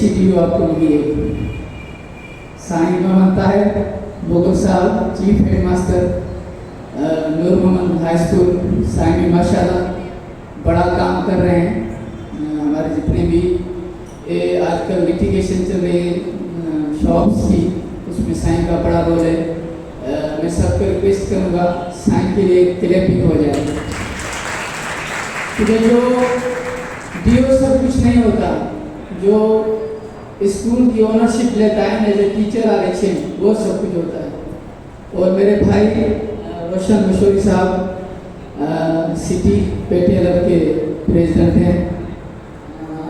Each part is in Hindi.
अच्छी टीओ आपको मिली है। साईं मोहम्मद ताहिर बोकर साहब, चीफ हेड मास्टर नूर मोहम्मद हाई स्कूल साईं में माशाल्लाह बड़ा काम कर रहे हैं। हमारे जितने भी ये आजकल लिटिगेशन चल रही है शॉप्स की, उसमें साईं का बड़ा रोल है। मैं सबको रिक्वेस्ट करूँगा साईं के लिए क्लैपिंग हो जाए, क्योंकि जो डीओ सब कुछ नहीं होता, जो स्कूल की ओनरशिप लेता है एज ए टीचर और एच वो सब कुछ होता है। और मेरे भाई रोशन मशहूरी साहब सिटी पेटीएलएफ के प्रेसिडेंट हैं,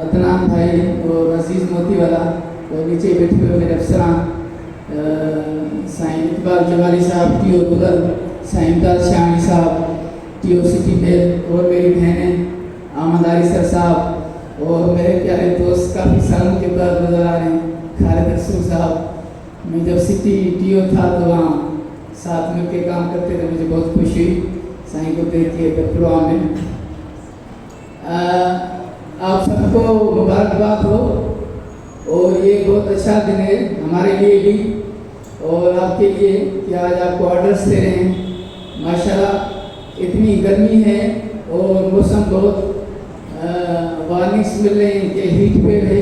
अदनान भाई और अजीज़ मोतीवाला और नीचे बैठे हुए मेरे अफसरान साईं इकबाल जमाली साहब टीओ रूरल, साईं इमदाद शामी साहब टीओ सिटी मेल, और मेरी बहनें आमदारी सर साहब, और मेरे प्यारे दोस्त काफ़ी सालों के बाद नजर आ रहे हैं खालिद रसूल साहब। मैं जब सिटी टीओ था तो वहाँ साथ मिल के काम करते थे, मुझे बहुत खुशी हुई साईं को देख के प्रोग्राम में। आप सबको मुबारकबाद हो, और ये बहुत अच्छा दिन है हमारे लिए भी और आपके लिए कि आज आपको ऑर्डर्स दे रहे हैं। माशाल्लाह इतनी गर्मी है और मौसम बहुत वार्निंग्स मिल रही हैं कि हीट वेव है,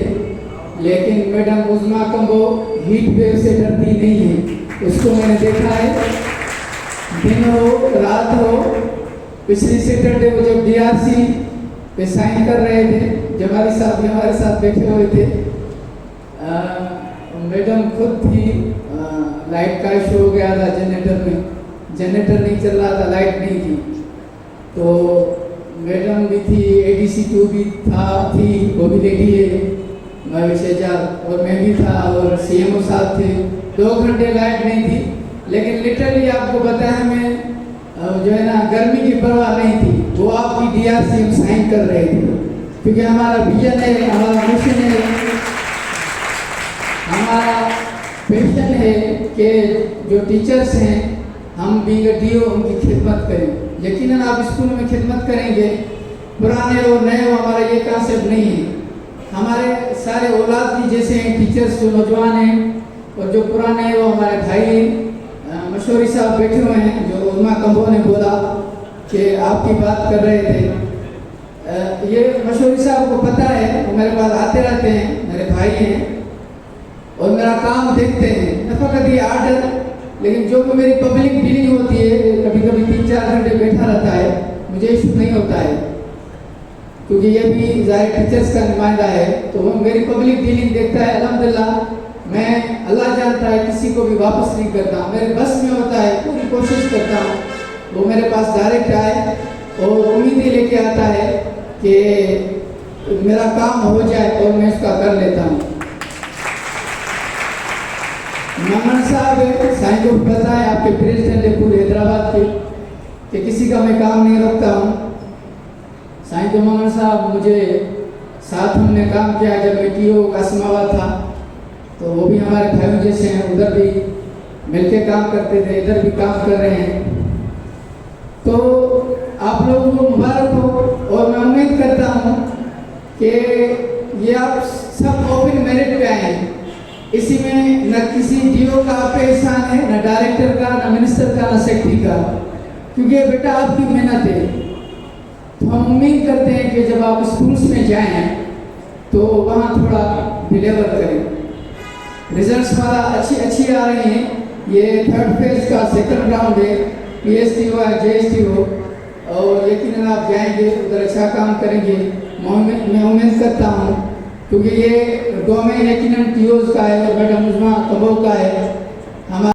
लेकिन मैडम उज़मा कम्बो हीट वेव से डरती नहीं है। उसको मैंने देखा है, दिन हो रात हो। पिछली सैटरडे को जब DRC पे साइन कर रहे थे, जमाली साहब भी हमारे साथ बैठे हुए थे, मैडम खुद थी, लाइट का इशू हो गया था जनरेटर में, जनरेटर नहीं चल रहा था, लाइट नहीं थी, तो मैडम भी थी, ADC2 भी थी, वो भी लेडी है, मैं शहजाद और मैं भी था, और CMO साहब थे। 2 घंटे लाइट नहीं थी, लेकिन लिटरली आपको बताया मैं जो है ना गर्मी की परवाह नहीं थी, वो आपकी DRC में साइन कर रहे थे, क्योंकि हमारा विजन है, हमारा मिशन है, हमारा पैशन है कि जो टीचर्स हैं हम बीइंग DO उनकी खिदमत करें। यकीनन आप स्कूल में खिदमत करेंगे, पुराने और नए हो, हमारा ये कांसेप्ट नहीं है। हमारे सारे औलाद की जैसे हैं टीचर्स, जो नौजवान हैं और जो पुराने हैं वो हमारे भाई हैं। मशहूरी साहब बैठे हुए हैं, जो उज़मा कम्बो ने बोला कि आपकी बात कर रहे थे, ये मशहूरी साहब को पता है, वो मेरे पास आते रहते हैं, मेरे भाई हैं और मेरा काम देखते हैं, न फ़कत ये आर्डर, लेकिन जो मेरी पब्लिक डीलिंग होती है, कभी कभी 3-4 घंटे बैठा रहता है, मुझे इशू नहीं होता है, क्योंकि ये भी ज़ाहिर टीचर्स का नुमाइंदा है, तो वो मेरी पब्लिक डीलिंग देखता है। अल्हम्दुलिल्लाह, मैं अल्लाह जानता है किसी को भी वापस नहीं करता, मेरे बस में होता है, पूरी कोशिश करता हूँ वो मेरे पास डायरेक्ट आए और उम्मीदें लेके आता है कि मेरा काम हो जाए और मैं इसका कर लेता हूँ। नमन साहब साईं को पता है, आपके प्रेसिडेंट है पूरे हैदराबाद के, कि किसी का मैं काम नहीं रखता हूँ। साईं तो नमन साहब मुझे साथ हमने काम किया जब मैं टीओ कासिमाबाद था, तो वो भी हमारे भाइयों जैसे हैं, उधर भी मिलके काम करते थे, इधर भी काम कर रहे हैं। तो आप लोगों को मुबारक हो, और मैं उम्मीद करता हूँ कि ये आप सब ओपन मेरिट पे आए हैं, इसी में न किसी DO का आप पे एहसान है, न डायरेक्टर का, न मिनिस्टर का, न सेक्रेटरी का, क्योंकि बेटा आपकी मेहनत है। तो हम उम्मीद करते हैं कि जब आप स्कूल्स में जाएं तो वहाँ थोड़ा डिलीवर करें। रिजल्ट्स हमारा अच्छी आ रही हैं। ये 3rd फेज का 2nd राउंड है, PSTO है, JSTO, और यकीनन आप जाएंगे उधर अच्छा काम करेंगे, मैं उम्मीद करता हूँ, क्योंकि ये डोमेन यकीनन टीओज का है और मैडम उज़मा कम्बो का है। हमारा